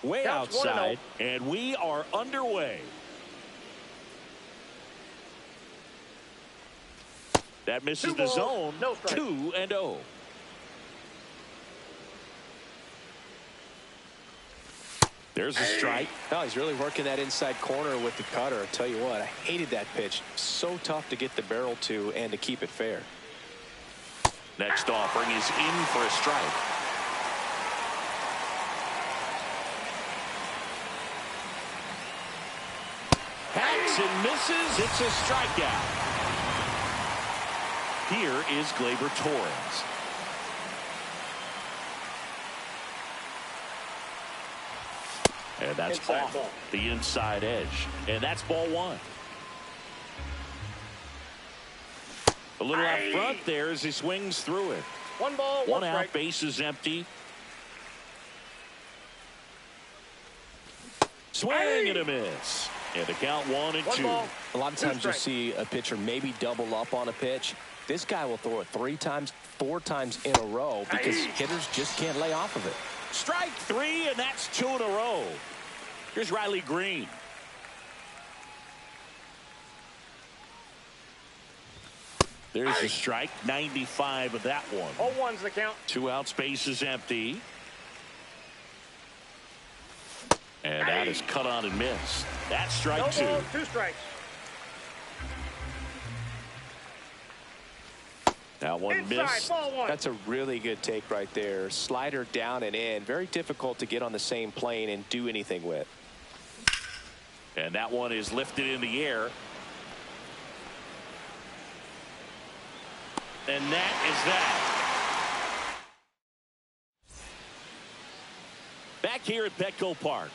way outside, and we are underway. That misses the zone. 2-0. There's a strike. Oh, he's really working that inside corner with the cutter. I tell you what, I hated that pitch. So tough to get the barrel to and to keep it fair. Next offering is in for a strike. Hacks and misses. It's a strikeout. Here is Gleyber Torres. And that's off the inside edge. And that's ball one. A little out front there as he swings through it. 1 ball, 1 1 out, strike. base is empty. Swing and a miss. And the count 1-2. A lot of times you'll see a pitcher maybe double up on a pitch. This guy will throw it 3 times, 4 times in a row because hitters just can't lay off of it. Strike 3, and that's 2 in a row. Here's Riley Green. There's a strike. 95 of that one. 0-1's the count. 2 outs, base is empty. And that is cut on and missed. That's strike 2. 2 strikes. That one Inside, missed. ball 1. That's a really good take right there. Slider down and in. Very difficult to get on the same plane and do anything with. And that one is lifted in the air. And that is that. Back here at Petco Park.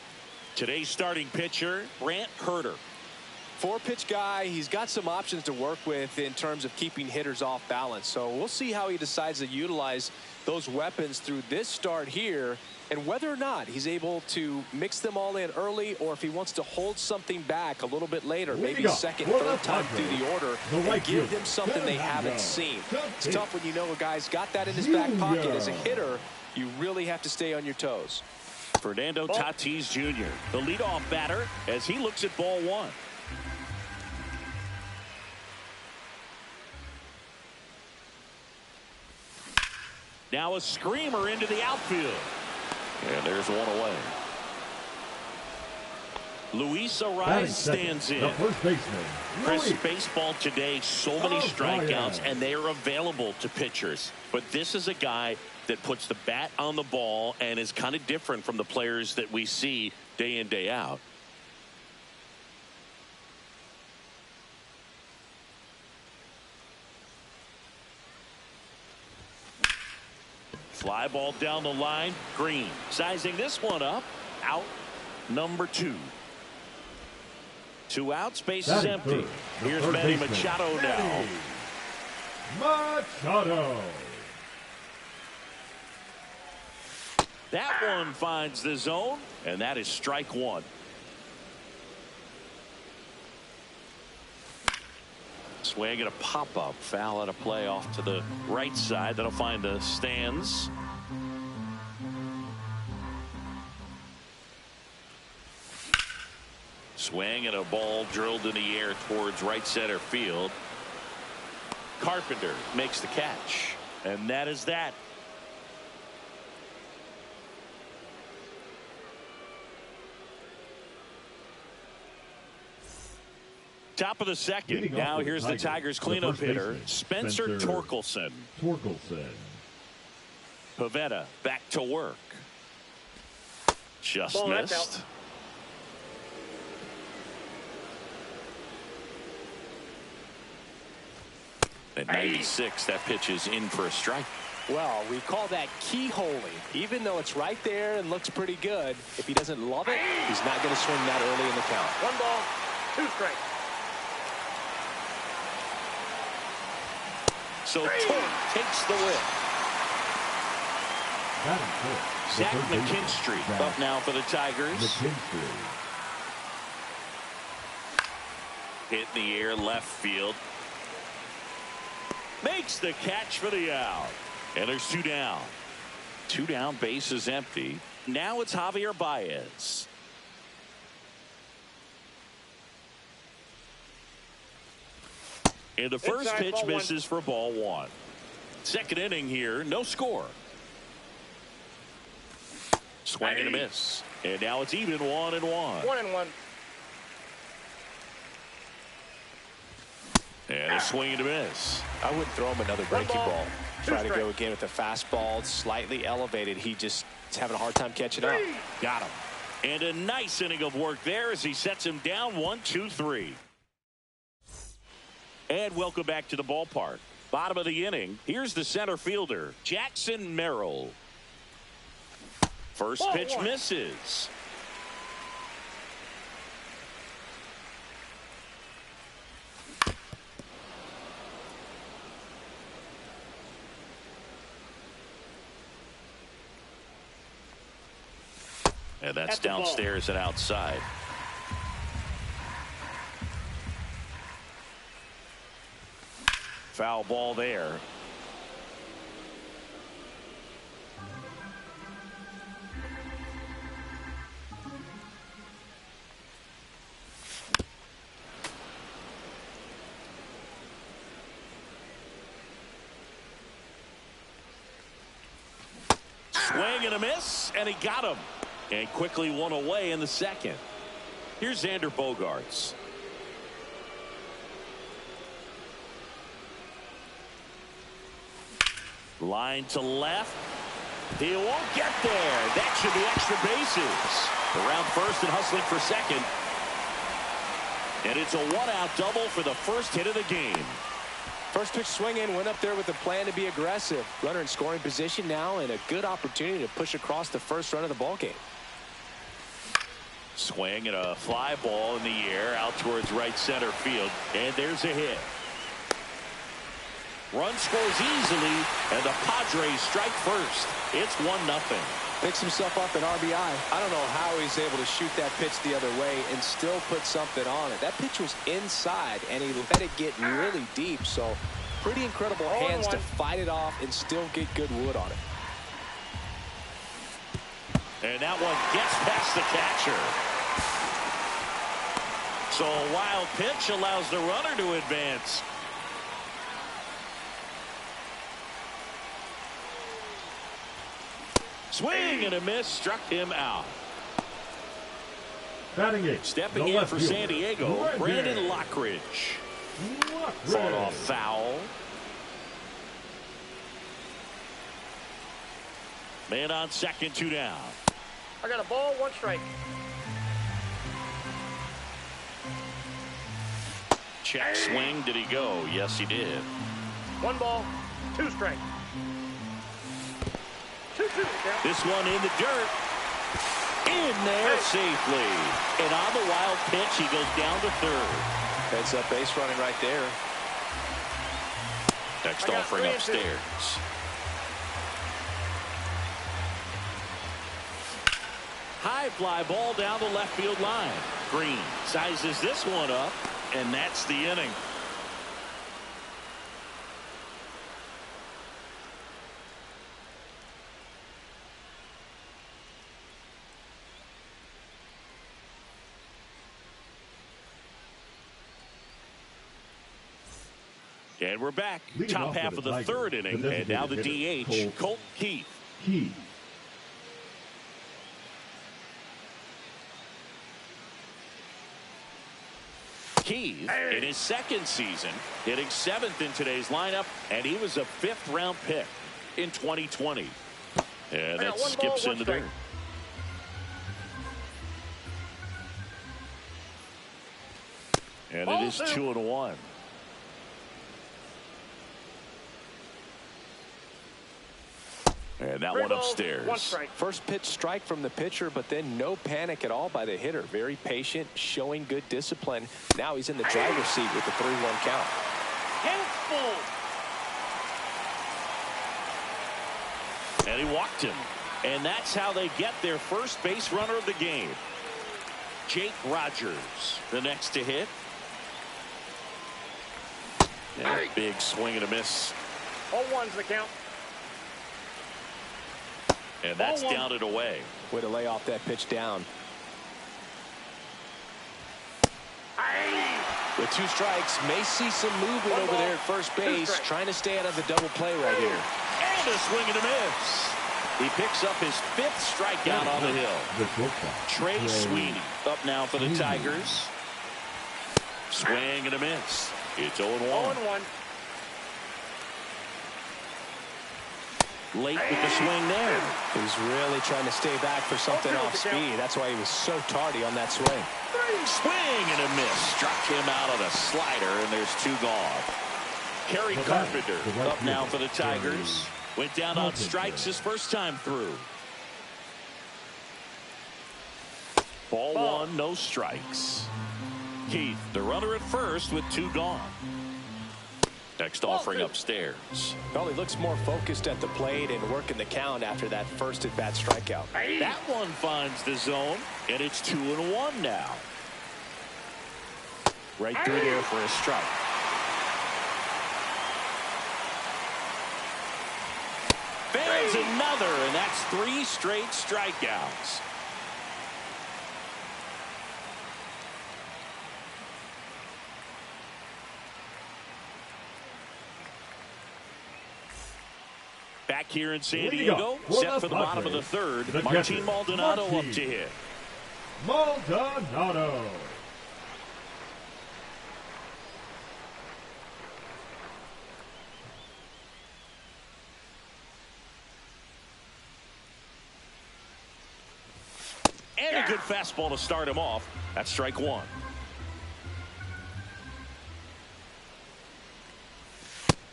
Today's starting pitcher, Brant Herter. 4-pitch guy. He's got some options to work with in terms of keeping hitters off balance. So we'll see how he decides to utilize those weapons through this start here, and whether or not he's able to mix them all in early, or if he wants to hold something back a little bit later, maybe second, third time through the order, and give them something they haven't seen. It's tough when you know a guy's got that in his back pocket. As a hitter, you really have to stay on your toes. Fernando Tatis Jr., the leadoff batter, as he looks at ball 1. Now a screamer into the outfield. And there's one away. Luis Ariz stands in. The first baseman, Chris, baseball today, so many strikeouts, and they are available to pitchers. But this is a guy that puts the bat on the ball and is kind of different from the players that we see day in, day out. Fly ball down the line. Green sizing this one up. Out number 2. 2 outs, base is empty. Here's Manny Machado now. Machado. That one finds the zone, and that is strike 1. Swing and a pop-up. Foul at a play off to the right side. That'll find the stands. Swing and a ball drilled in the air towards right center field. Carpenter makes the catch. And that is that. Top of the second. Now here's the Tigers cleanup hitter, Spencer Torkelson. Pivetta back to work. Just missed. At 96, that pitch is in for a strike. Well, we call that keyholing. Even though it's right there and looks pretty good, if he doesn't love it, he's not going to swing that early in the count. 1 ball, 2 strikes. So Torque takes the whip. Zach McKinstry up now for the Tigers. Hit in the air, left field. Makes the catch for the out. And there's 2 down. 2 down, base is empty. Now it's Javier Baez. And the first Inside, pitch ball misses for ball one. Second inning here, no score. Swing and a miss. And now it's even 1-1. 1-1. And a swing and a miss. I wouldn't throw him another breaking ball. Try to strikes. go again with a fastball, slightly elevated. He just is having a hard time catching up. Got him. And a nice inning of work there as he sets him down 1-2-3. And welcome back to the ballpark. Bottom of the inning. Here's the center fielder, Jackson Merrill. First pitch misses. And that's downstairs and outside. Foul ball there. Swing and a miss, and he got him. And quickly one away in the second. Here's Xander Bogaerts. Line to left. He won't get there. That should be extra bases. Around first and hustling for second. And it's a one-out double for the first hit of the game. First pitch swing in, went up there with a plan to be aggressive. Runner in scoring position now, and a good opportunity to push across the first run of the ball game. Swing and a fly ball in the air out towards right center field. And there's a hit. Run scores easily, and the Padres strike first. It's 1-0. Picks himself up an RBI. I don't know how he's able to shoot that pitch the other way and still put something on it. That pitch was inside, and he let it get really deep. So pretty incredible hands to fight it off and still get good wood on it. And that one gets past the catcher. So a wild pitch allows the runner to advance. Swing and a miss, struck him out. Stepping in for San Diego, Brandon Lockridge. Fought off foul. Man on second, 2 down. I got a ball, 1 strike. Check swing. Did he go? Yes, he did. 1 ball, 2 strikes. 2-2. This one in the dirt. In there safely. And on the wild pitch, he goes down to third. Heads up base running right there. Next offering upstairs. High fly ball down the left field line. Green sizes this one up, and that's the inning. And we're back. Top half of the third inning. And now the DH, Colt Keith. Keith, in his second season, hitting 7th in today's lineup, and he was a 5th-round pick in 2020. And that skips in the dirt. And it is 2-1. And that one upstairs. 1 strike. First pitch strike from the pitcher, but then no panic at all by the hitter. Very patient, showing good discipline. Now he's in the driver's seat with the 3-1 count. Handful. And he walked him. And that's how they get their first base runner of the game. Jake Rogers, the next to hit. And a big swing and a miss. 0-1's the count. And that's down and away. Way to lay off that pitch down. With 2 strikes, may see some movement over there at first base, trying to stay out of the double play right here. And a swing and a miss. He picks up his 5th strikeout on the hill. Trey Sweeney up now for the Tigers. Swing and a miss. It's 0-1. Late with the swing there. He's really trying to stay back for something off speed. That's why he was so tardy on that swing. Swing and a miss. Struck him out on a slider, and there's 2 gone. Kerry Carpenter up now for the Tigers. Went down on strikes his first time through. Ball 1, no strikes. Keith, the runner at first with 2 gone. Next offering upstairs. Well, he looks more focused at the plate and working the count after that first at-bat strikeout. That one finds the zone, and it's 2-1 now. Right through there for a strike. Fans another, and that's 3 straight strikeouts. Back here in San Diego, set for the bottom of the 3rd. Martin Maldonado up to hit. Maldonado. And a good fastball to start him off. That's strike 1.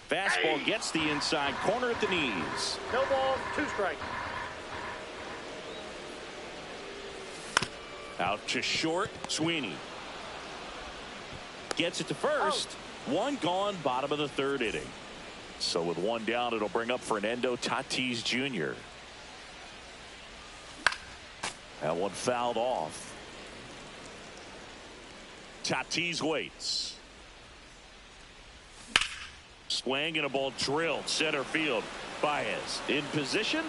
Fastball gets the inside corner at the knees. No balls, 2 strikes. Out to short, Sweeney. Gets it to first. 1 gone, bottom of the 3rd inning. So with 1 down, it'll bring up Fernando Tatis Jr. That one fouled off. Tatis waits. Swing and a ball drilled center field. Baez in position.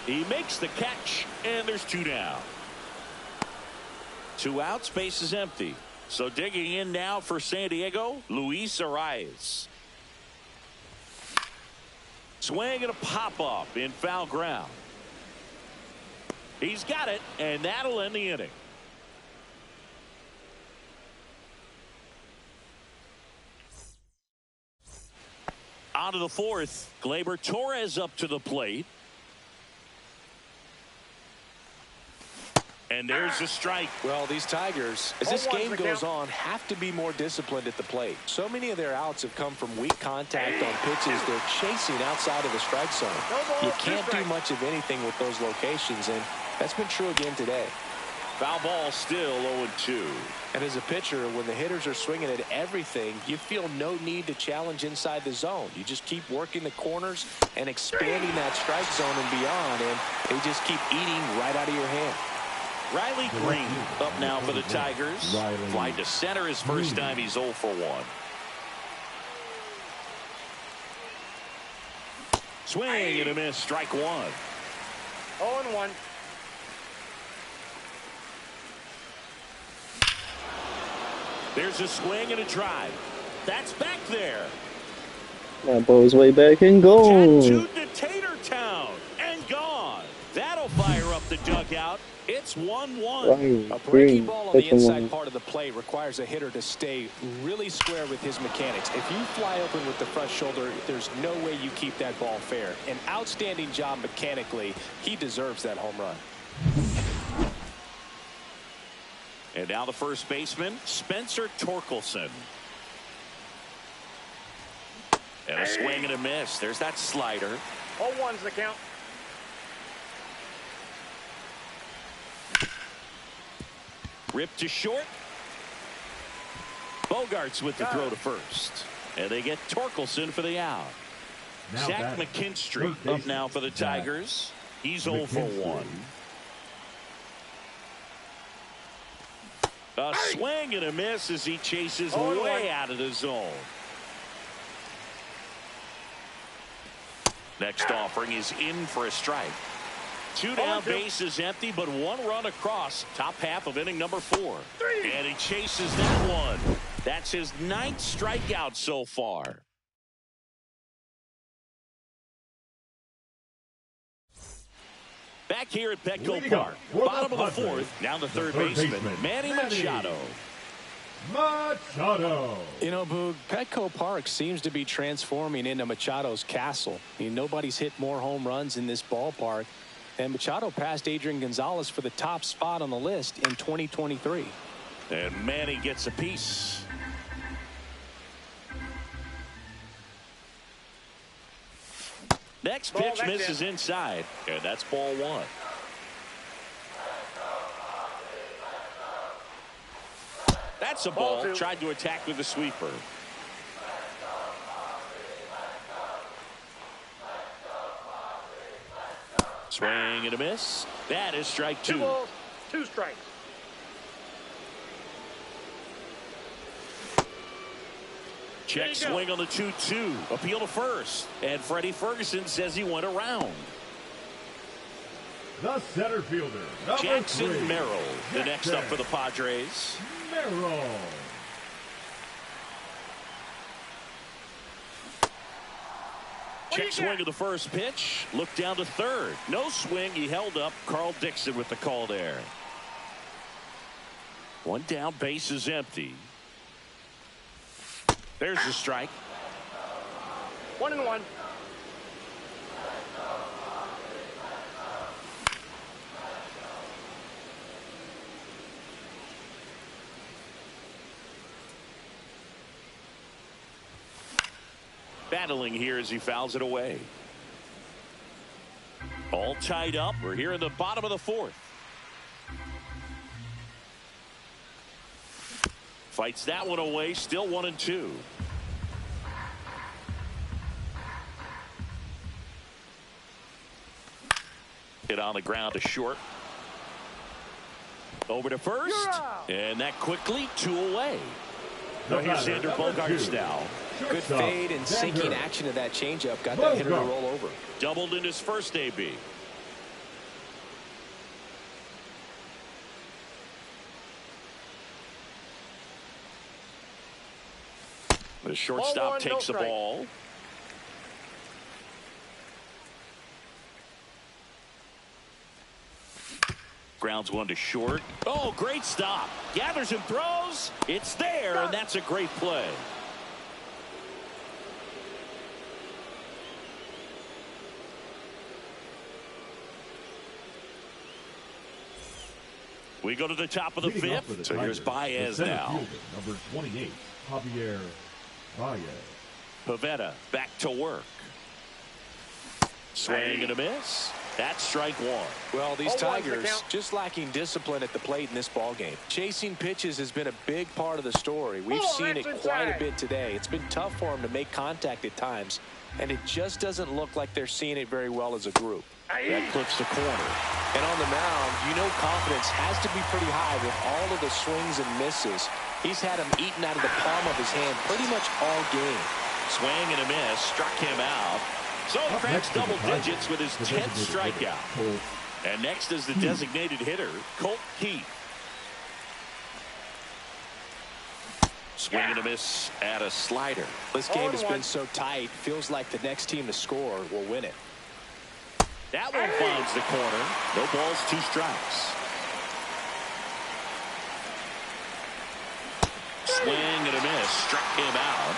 He makes the catch, and there's 2 down. 2 outs, base is empty. So digging in now for San Diego, Luis Arias. Swing and a pop-up in foul ground. He's got it, and that'll end the inning. On to the 4th. Gleyber Torres up to the plate. And there's a strike. Well, these Tigers, as this game goes on, have to be more disciplined at the plate. So many of their outs have come from weak contact on pitches they're chasing outside of the strike zone. You can't do much of anything with those locations, and that's been true again today. Foul ball still 0-2. And as a pitcher, when the hitters are swinging at everything, you feel no need to challenge inside the zone. You just keep working the corners and expanding that strike zone and beyond, and they just keep eating right out of your hand. Riley Green up now for the Tigers. Fly to center his first time. He's 0 for 1. Swing and a miss. Strike 1. 0-1. There's a swing and a drive. That's back there. That ball's way back and gone. Tattooed to Tater Town and gone. That'll fire up the dugout. It's 1-1. A breaking ball on the inside part of the plate requires a hitter to stay really square with his mechanics. If you fly open with the front shoulder, there's no way you keep that ball fair. An outstanding job mechanically. He deserves that home run. And now the first baseman, Spencer Torkelson. And a swing and a miss. There's that slider. 0-1's the count. Ripped to short. Bogarts with the throw to first. And they get Torkelson for the out. Zach McKinstry up now for the Tigers. He's 0 for 1. A swing and a miss as he chases way out of the zone. Next offering is in for a strike. 2 down, base is empty, but 1 run across. Top half of inning number 4. And he chases that one. That's his 9th strikeout so far. Back here at Petco Park, bottom of the 4th, now the third baseman, Manny Machado. You know, Boog, Petco Park seems to be transforming into Machado's castle. I mean, nobody's hit more home runs in this ballpark. And Machado passed Adrian Gonzalez for the top spot on the list in 2023. And Manny gets a piece. Next pitch misses inside, and that's ball 1. That's a ball. Tried to attack with a sweeper. Swing and a miss. That is strike 2. 2 balls, 2 strikes. Check swing on the 2-2. Appeal to first. And Freddie Ferguson says he went around. The center fielder, Jackson Merrill, the next up for the Padres. Merrill. Check swing of the first pitch. Look down to third. No swing. He held up. Carl Dixon with the call there. 1 down. Base is empty. There's the strike. 1-1. Battling here as he fouls it away. All tied up. We're here in the bottom of the 4th. Fights that one away. Still 1-2. Hit on the ground to short. Over to first. And that quickly 2 away. Now here's Xander Bogaerts now. Good fade and sinking action of that changeup. Got that hitter to roll over. Doubled in his first AB. The shortstop takes the ball. Grounds one to short. Oh, great stop. Gathers and throws. It's there, and that's a great play. We go to the top of the 5th. So here's Baez now. Number 28, Javier Baez. Pivetta back to work. Swing and a miss. That's strike 1. Well, these Tigers just lacking discipline at the plate in this ball game. Chasing pitches has been a big part of the story. We've seen it quite a bit today. It's been tough for them to make contact at times, and it just doesn't look like they're seeing it very well as a group. That clips the corner. And on the mound, you know confidence has to be pretty high with all of the swings and misses. He's had them eaten out of the palm of his hand pretty much all game. Swing and a miss. Struck him out. So he cracks double digits with his 10th strikeout. And next is the designated hitter, Colt Keith. Swing and a miss at a slider. This game has been so tight. Feels like the next team to score will win it. That one finds the corner. No balls, 2 strikes. Swing and a miss. Struck him out.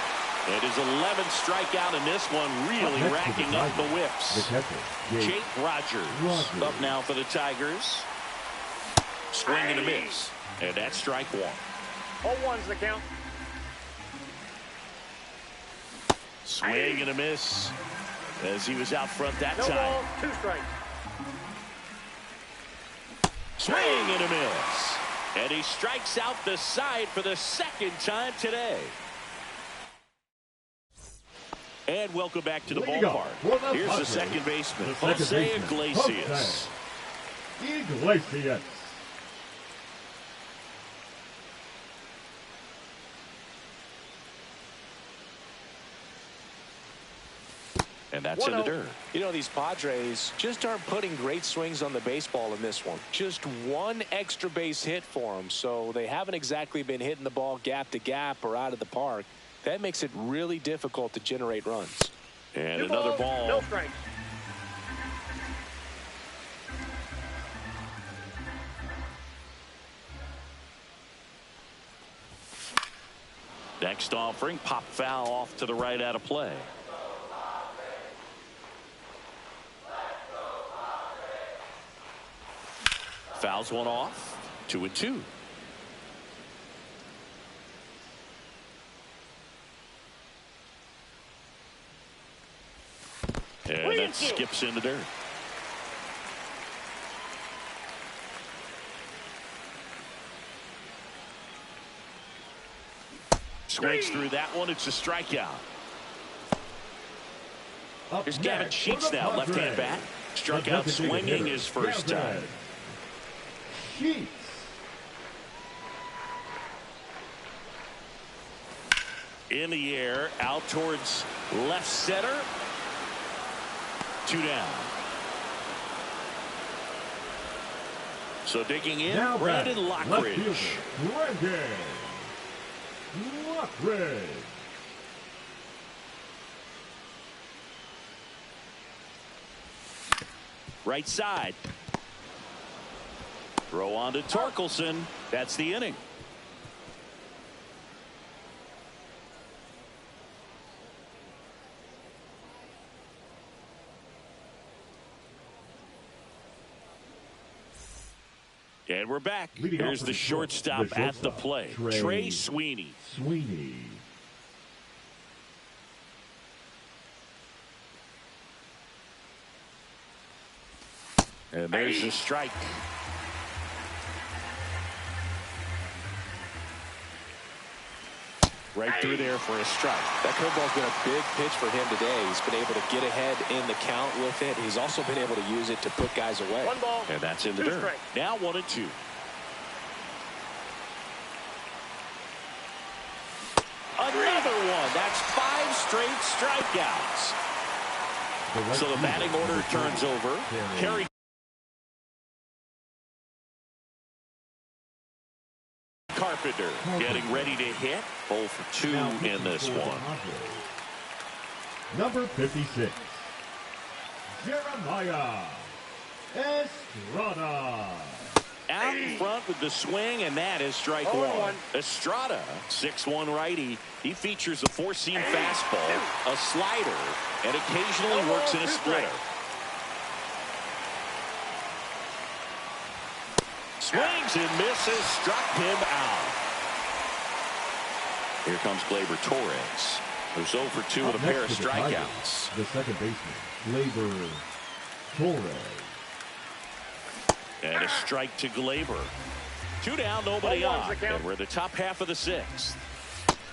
And his 11th strikeout in this one, really racking up the whips. Jake Rogers up now for the Tigers. Swing and a miss. And that's strike 1. 0-1's the count. Swing and a miss as he was out front that time. Ball, 2 strikes. Swing and a miss. And he strikes out the side for the 2nd time today. And welcome back to the ballpark. Here's the second baseman, Jose Iglesias. And that's in the dirt. You know, these Padres just aren't putting great swings on the baseball in this one. Just one extra base hit for them, so they haven't exactly been hitting the ball gap to gap or out of the park. That makes it really difficult to generate runs. And another ball. No strikes. Next offering, pop foul off to the right out of play. Fouls one off. 2-2. And that skips in the dirt. Swings through that one. It's a strikeout. Here's Gavin Sheets now, left-hand bat. Struck out swinging his first time. Sheets. In the air, out towards left center. 2 down. So digging in, Now Brandon back, Lockridge. left fielder, Brandon Lockridge. Right side. Throw on to Torkelson. That's the inning. And we're back. Here's the shortstop at the plate. Trey Sweeney. And there's a strike. Right through there for a strike. That curveball's been a big pitch for him today. He's been able to get ahead in the count with it. He's also been able to use it to put guys away. 1 ball. And that's in the dirt. Strikes. Now 1-2. Another one. That's 5 straight strikeouts. So the batting order turns over. Kerry Carpenter getting ready to hit. 0 for 2 in this one. Number 56, Jeremiah Estrada. Out in front with the swing, and that is strike 1. Estrada, 6'1" righty. He features a 4-seam fastball, a slider, and occasionally works in a splitter. Swings and misses, struck him out. Here comes Gleyber Torres, who's 0 for 2 with a pair of strikeouts. The second baseman, Gleyber Torres. And a strike to Gleyber. 2 down, nobody on. And we're in the top half of the 6th.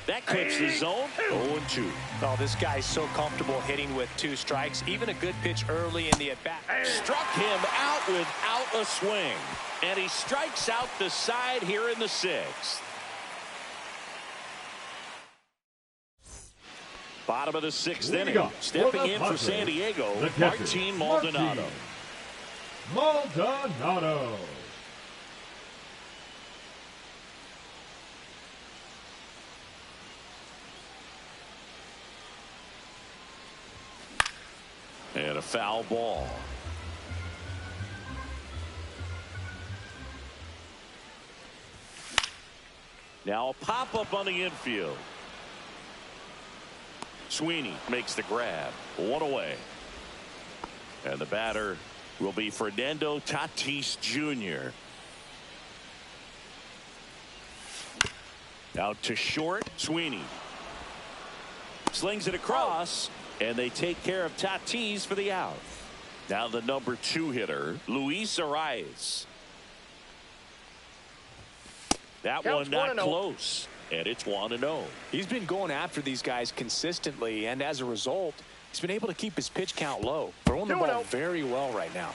That clips the zone. 0-2. Oh, this guy's so comfortable hitting with 2 strikes. Even a good pitch early in the at-bat. Struck him out without a swing. And he strikes out the side here in the 6th. Bottom of the 6th inning. Stepping in for San Diego, Martin Maldonado. And a foul ball. Now a pop-up on the infield. Sweeney makes the grab. 1 away. And the batter will be Fernando Tatis Jr. Out to short. Sweeney slings it across, and they take care of Tatis for the out. Now the number 2 hitter, Luis Arias. That one not close, and it's 1-0. He's been going after these guys consistently, and as a result, he's been able to keep his pitch count low. Throwing the ball very well right now.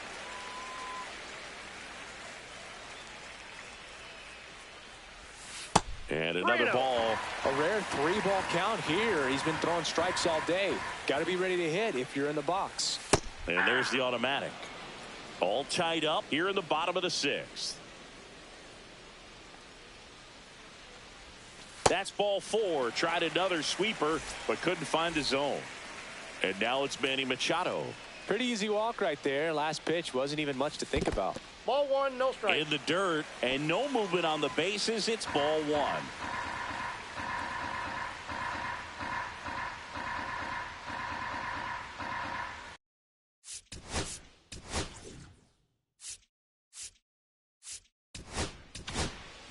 And another ball. A rare 3-ball count here. He's been throwing strikes all day. Got to be ready to hit if you're in the box. And there's the automatic. All tied up here in the bottom of the 6th. That's ball 4. Tried another sweeper, but couldn't find the zone. And now it's Manny Machado. Pretty easy walk right there. Last pitch wasn't even much to think about. Ball 1, no strike. In the dirt and no movement on the bases. It's ball 1.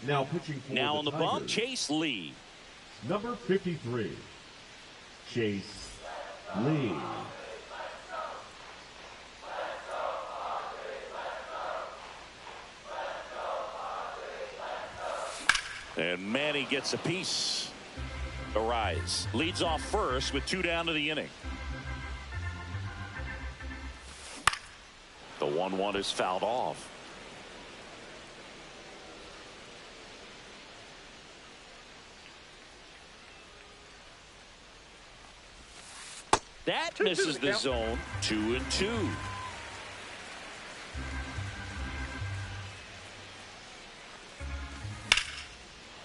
Now pitching for Now on the Tigers, bump, Chase Lee. number 53, Chase Lee. And Manny gets a piece. Arise leads off first with 2 down to the inning. The 1-1 is fouled off. That misses the zone. 2-2.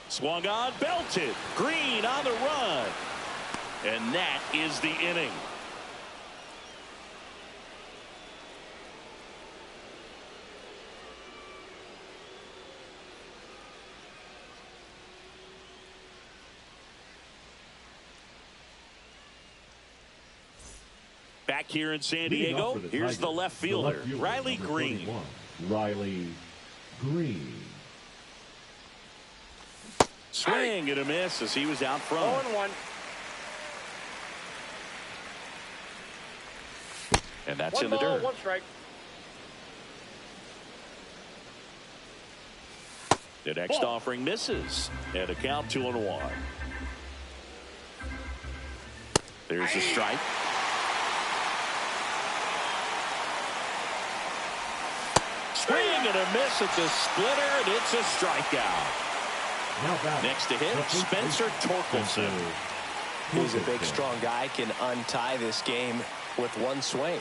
Swung on, belted. Green on the run. And that is the inning. Back here in San Diego, here's the left fielder, Riley Green. Riley Green. Swing and a miss as he was out front. 0-1. And that's 1 in the ball, dirt. 1 strike. The next offering misses. And a count 2-1. There's a strike. Swing and a miss at the splitter, and it's a strikeout. Next to hit, Spencer Torkelson. He's a big, strong guy. Can untie this game with 1 swing.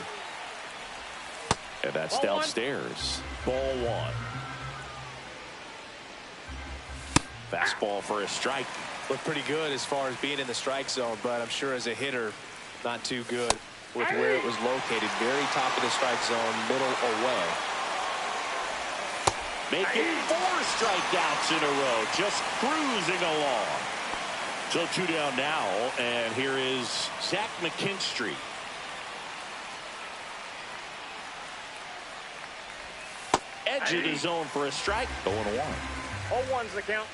And that's Ball downstairs. Ball 1. Fastball for a strike. Looked pretty good as far as being in the strike zone, but I'm sure as a hitter, not too good with where it was located. Very top of the strike zone, middle away. Making 4 strikeouts in a row, just cruising along. So 2 down now, and here is Zach McKinstry. Edge of the zone for a strike. 0-1. 0-1's the count.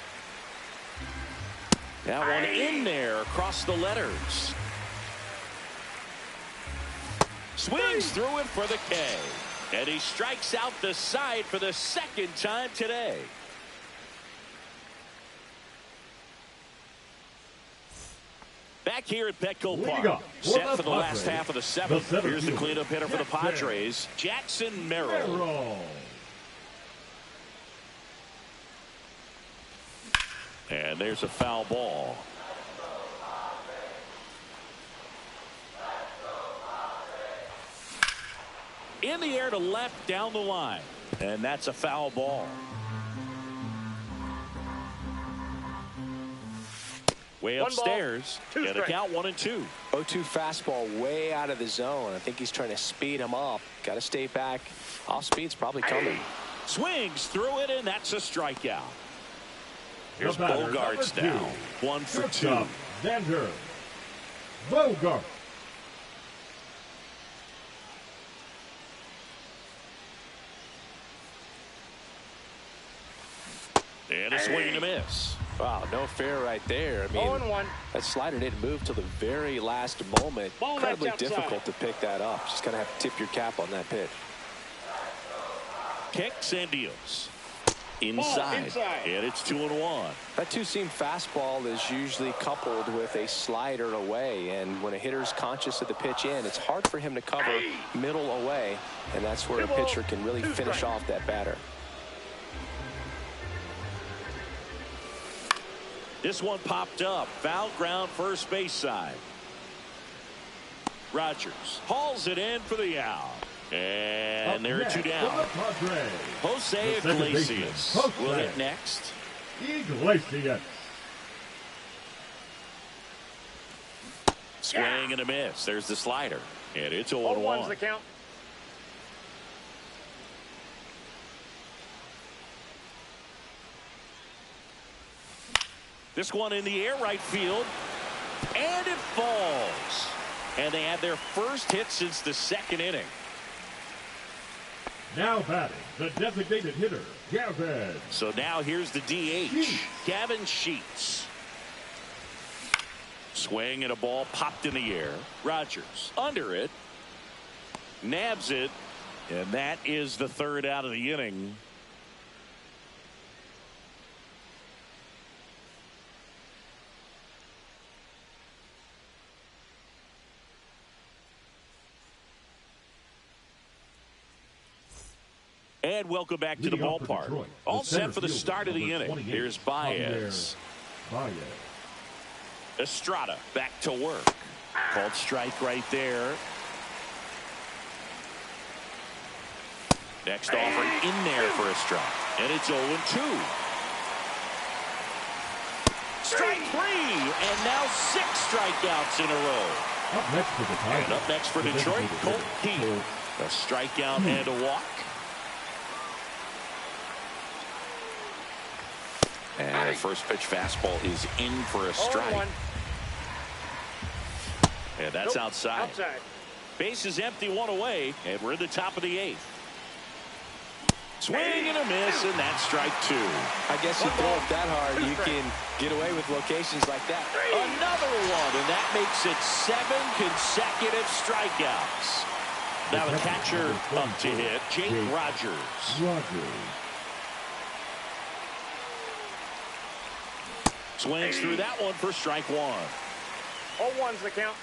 That one in there across the letters. Swings through it for the K. And he strikes out the side for the 2nd time today. Back here at Petco Park. Set for the last half of the 7th. Here's the cleanup hitter for the Padres, Jackson Merrill. And there's a foul ball. In the air to left down the line. And that's a foul ball. Way upstairs. And a count 1-2. 0-2 fastball way out of the zone. I think he's trying to speed him up. Got to stay back. Off speed's probably coming. Swings through it, and that's a strikeout. Here's Bogarts now. 1 for 2. Xander Bogart. And a swing and a miss. Wow, no fair right there. I mean, 0-1. that slider didn't move till the very last moment. Ball Incredibly outside. difficult to pick that up. Just kind of have to tip your cap on that pitch. Kicks and deals. Inside. And it's 2-1. That 2-seam fastball is usually coupled with a slider away, and when a hitter's conscious of the pitch in, it's hard for him to cover middle away, and that's where a pitcher can really finish off that batter. This one popped up. Foul ground, first base side. Rogers hauls it in for the out. And there are two down. Jose Iglesias will hit next. Iglesias. Swing and a miss. There's the slider. And it's 0-1's 0-1. the count. This one in the air, right field. And it falls. And they had their first hit since the second inning. Now batting, the designated hitter, Gavin. So now here's the DH, Sheets. Gavin Sheets. Swing and a ball popped in the air. Rogers under it. Nabs it. And that is the third out of the inning. And welcome back to the Leading off for ballpark. Detroit, All the set center for the fielder, start of the number inning. 28, Here's Baez. Baez. Estrada back to work. Called strike right there. Next offering in there for a strike. And it's 0-2. Strike 3. And now 6 strikeouts in a row. Up next for the Tigers. And up next for Detroit, Colt Keith. A strikeout and a walk. And the first pitch fastball is in for a strike. 0-1. And that's outside. Outside. Base is empty, one away, and we're in the top of the 8th. Swing and a miss, and that's strike 2. I guess you throw it that hard, you can get away with locations like that. Another one, and that makes it 7 consecutive strikeouts. Now the catcher up to hit, Jake Rogers. Swings through that one for strike 1. 0-1's the count.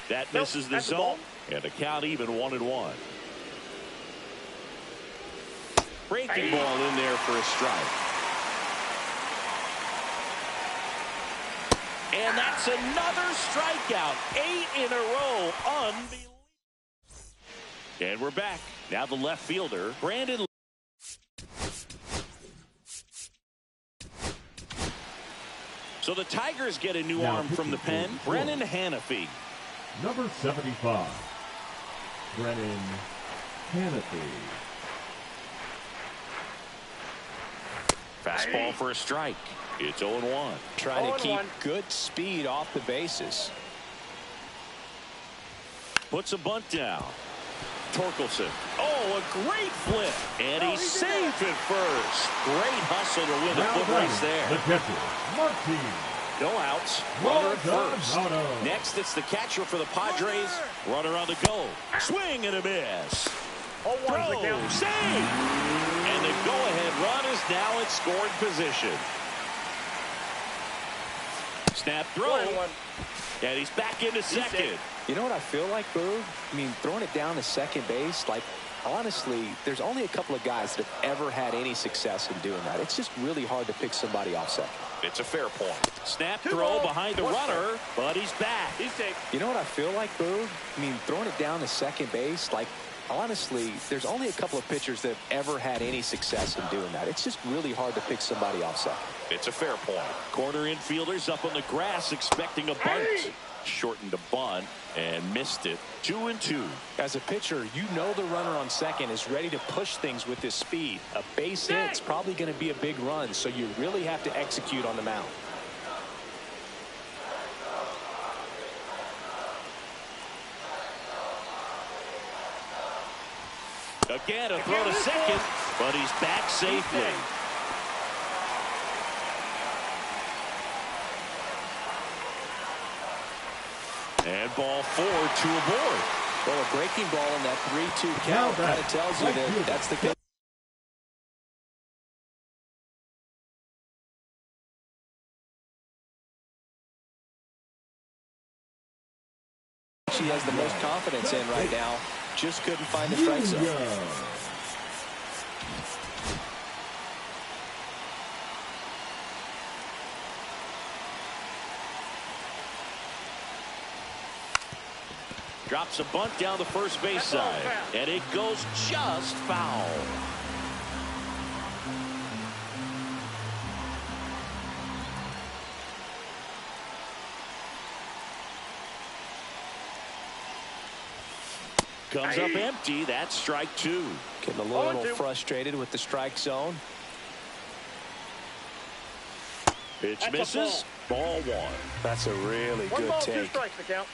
That misses the that's the zone, ball. and the count even 1-1. Breaking ball in there for a strike. And that's another strikeout. 8 in a row. Unbelievable. And we're back. Now the left fielder, Brandon. So the Tigers get a new arm from the pen. Brennan Hanafy. Number 75, Brennan Hanafy. Fastball for a strike. It's 0-1. Trying to keep 0-1. good speed off the bases. Puts a bunt down. Torkelson. Oh, a great flip. And he saved it first. Great hustle to win the Now foot race there. the catcher, Martin. No outs. Runner at first. Next, it's the catcher for the Padres. Runner on the go. Swing and a miss. 0-1's the Throw. count. Save. And the go-ahead run is now in scoring position. Snap throw. 1-1. And he's back into second. You know what I feel like, Boo? I mean, throwing it down to second base, like, honestly, there's only a couple of guys that have ever had any success in doing that. It's just really hard to pick somebody off second. It's a fair point. Snap throw behind the runner, but he's back. He's safe. You know what I feel like, Boo? I mean, throwing it down to second base, like, honestly, there's only a couple of pitchers that have ever had any success in doing that. It's just really hard to pick somebody off second. It's a fair point. Corner infielders up on the grass expecting a bunt. Shortened the bunt and missed it. 2-2. As a pitcher, you know the runner on second is ready to push things with his speed. A base hit's probably going to be a big run, so you really have to execute on the mound. Again, a throw to second, but he's back safely. And ball 4, 2 aboard. Well, a breaking ball in that 3-2 count kind of tells you that that's the pitch. She has the most confidence in right now. Just couldn't find the strike zone. Drops a bunt down the first base side. And it goes just foul. Comes up empty. That's strike two. Getting a little frustrated with the strike zone. Pitch misses. Ball one. That's a really One good ball, take. 2 strikes to count.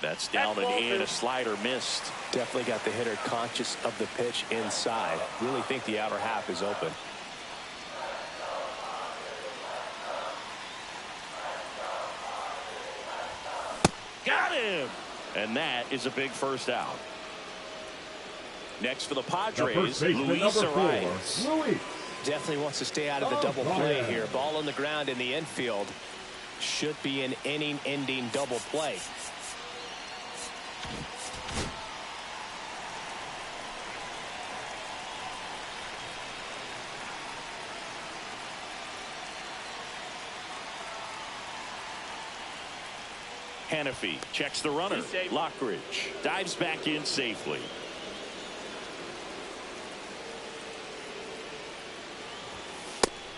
That's down and in. A slider missed. Definitely got the hitter conscious of the pitch inside. Really think the outer half is open. Got him. And that is a big first out. Next for the Padres, Luis Arias. Definitely wants to stay out of the double play here. Ball on the ground in the infield. Should be an inning-ending double play. Hannafy checks the runner. Lockridge dives back in safely.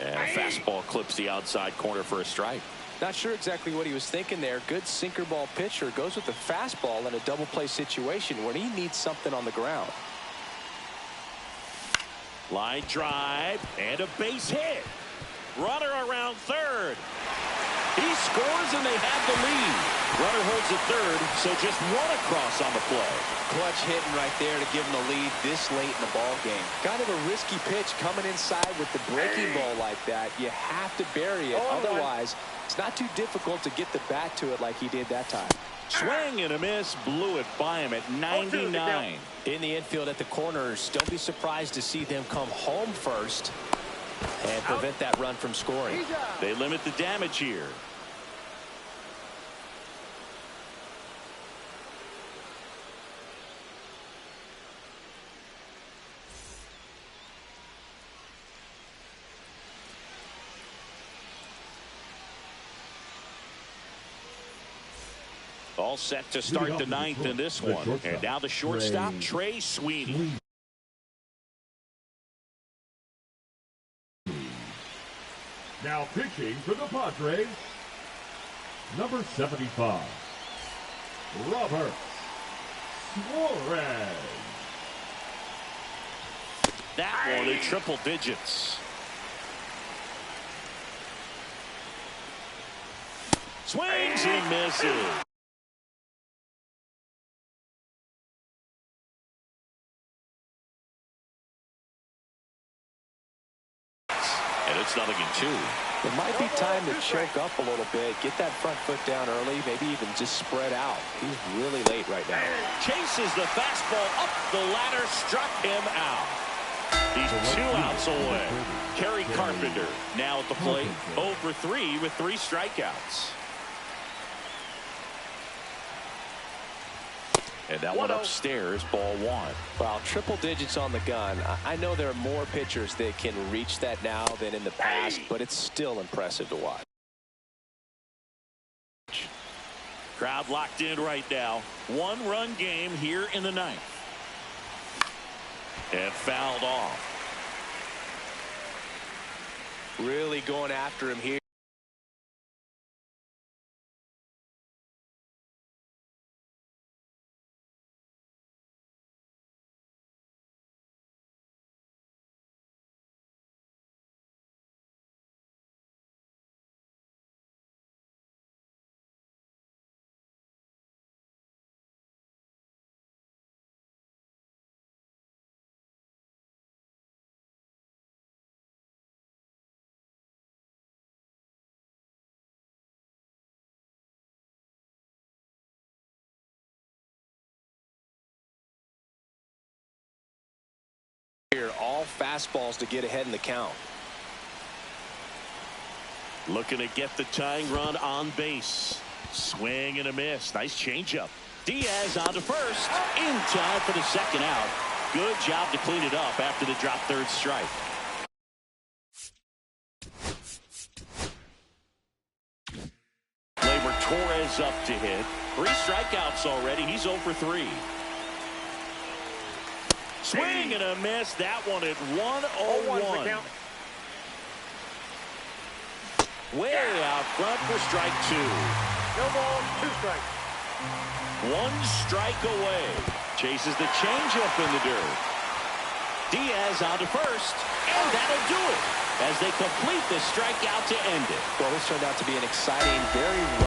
And a fastball clips the outside corner for a strike. Not sure exactly what he was thinking there. Good sinker ball pitcher goes with the fastball in a double play situation when he needs something on the ground. Line drive and a base hit. Runner around third. He scores and they have the lead. Runner holds at third, so just one across on the play. Clutch hitting right there to give him the lead this late in the ball game. Kind of a risky pitch coming inside with the breaking ball like that. You have to bury it. Otherwise, it's not too difficult to get the bat to it like he did that time. Swing and a miss. Blew it by him at 99. In the infield at the corners, don't be surprised to see them come home first and prevent that run from scoring. They limit the damage here. All set to start the ninth in this one. And now the shortstop, Trey Sweeney. Now pitching for the Padres, number 75, Robert Suarez. That one in triple digits. Swings and misses. And it's 0-2. It might be time to choke up a little bit, get that front foot down early, maybe even just spread out. He's really late right now. Chases the fastball up the ladder, struck him out. He's 2 outs away. Kerry Carpenter now at the plate, 0 for 3 with 3 strikeouts. And that one upstairs, ball 1. Wow, triple digits on the gun. I know there are more pitchers that can reach that now than in the past, but it's still impressive to watch. Crowd locked in right now. 1-run game here in the ninth. And fouled off. Really going after him here. All fastballs to get ahead in the count. Looking to get the tying run on base. Swing and a miss. Nice changeup. Diaz on to first. In time for the second out. Good job to clean it up after the drop third strike. Torres up to hit. 3 strikeouts already. He's 0 for 3. Swing and a miss. That one at 1-0-1. Way out front for strike 2. No ball, 2 strikes. 1 strike away. Chases the changeup in the dirt. Diaz out to first, and that'll do it as they complete the strikeout to end it. Well, this turned out to be an exciting, very